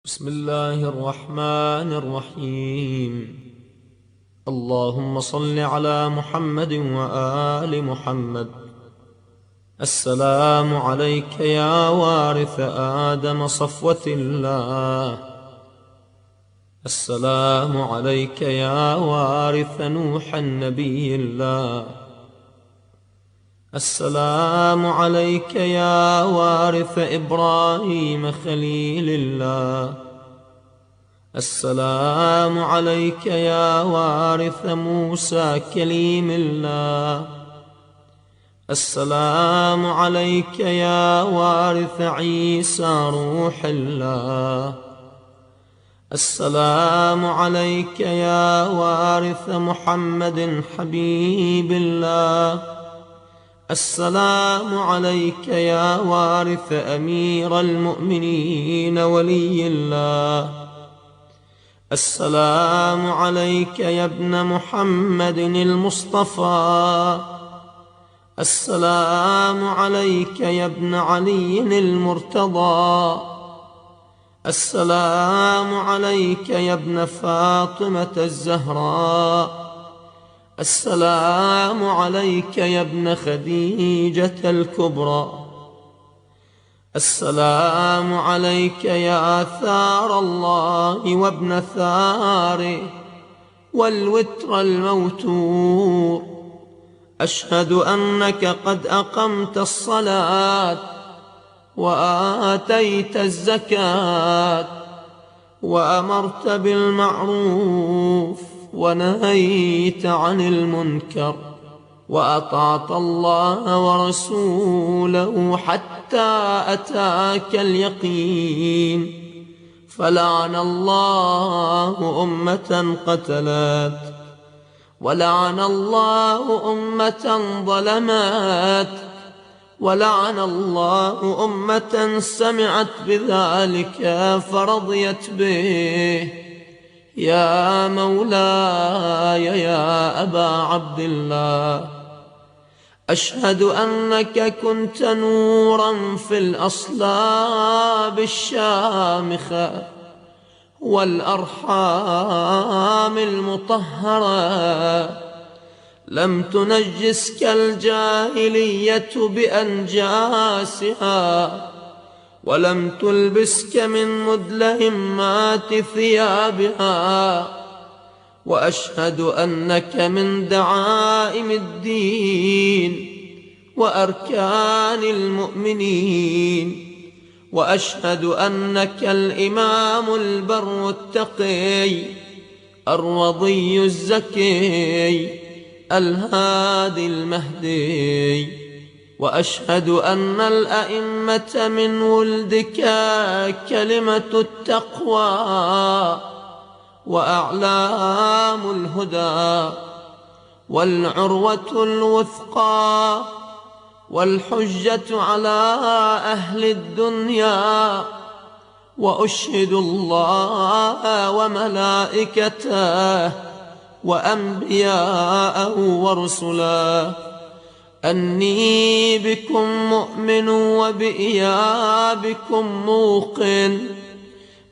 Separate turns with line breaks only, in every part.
بسم الله الرحمن الرحيم. اللهم صل على محمد وآل محمد. السلام عليك يا وارث آدم صفوة الله. السلام عليك يا وارث نوح نبي الله. السلام عليك يا وارث إبراهيم خليل الله. السلام عليك يا وارث موسى كليم الله. السلام عليك يا وارث عيسى روح الله. السلام عليك يا وارث محمد حبيب الله. السلام عليك يا وارث أمير المؤمنين ولي الله. السلام عليك يا ابن محمد المصطفى. السلام عليك يا ابن علي المرتضى. السلام عليك يا ابن فاطمة الزهراء. السلام عليك يا ابن خديجة الكبرى. السلام عليك يا ثار الله وابن ثاره والوتر الموتور. أشهد أنك قد أقمت الصلاة وآتيت الزكاة وأمرت بالمعروف ونهيت عن المنكر وأطعت الله ورسوله حتى أتاك اليقين. فلعن الله أمة قتلت، ولعن الله أمة ظلمت، ولعن الله أمة سمعت بذلك فرضيت به. يا مولاي يا أبا عبد الله، أشهد أنك كنت نورا في الأصلاب الشامخة والأرحام المطهرة. لم تنجسك الجاهلية بأنجاسها، ولم تلبسك من مدلهمات ثيابها. وأشهد أنك من دعائم الدين وأركان المؤمنين. وأشهد أنك الإمام البر التقي الرضي الزكي الهادي المهدي. وأشهد أن الأئمة من ولدك كلمة التقوى وأعلام الهدى والعروة الوثقى والحجة على أهل الدنيا. وأشهد الله وملائكته وأنبياءه ورسله أني بكم مؤمن وبإيابكم موقن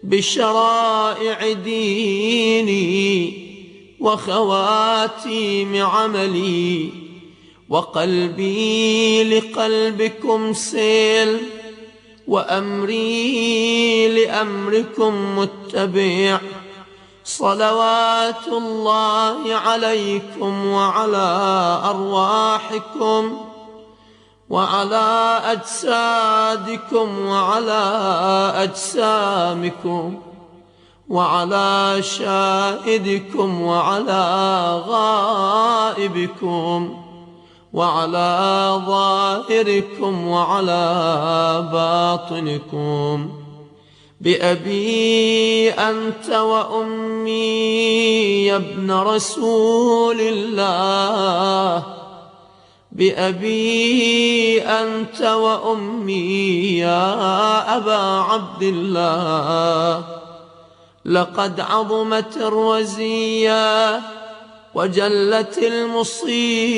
بشرائع ديني وخواتيم عملي. وقلبي لقلبكم سيل، وأمري لأمركم متبع. صلوات الله عليكم وعلى أرواحكم وعلى أجسادكم وعلى أجسامكم وعلى شاهدكم وعلى غائبكم وعلى ظاهركم وعلى باطنكم. بأبي أنت وأمي يا ابن رسول الله. بأبي أنت وأمي يا أبا عبد الله. لقد عظمت الرزية وجلت المصيبة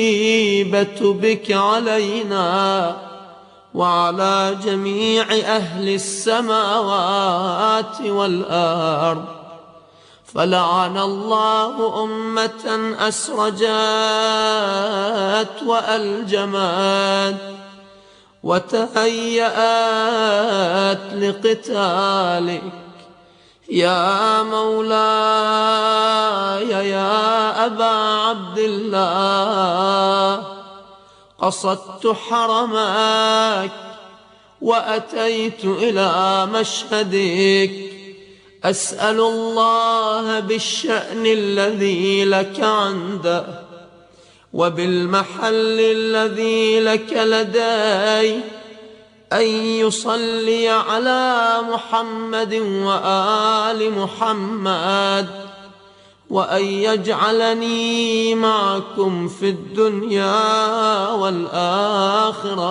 بك علينا، وعلى جميع أهل السماوات والأرض. فلعن الله أمة أسرجت وألجمت وتهيأت لقتالك يا مولاي يا أبا عبد الله. قصدت حرمك وأتيت إلى مشهدك أسأل الله بالشأن الذي لك عنده وبالمحل الذي لك لدي أن يصلي على محمد وآل محمد وأن يجعلني معكم في الدنيا والآخرة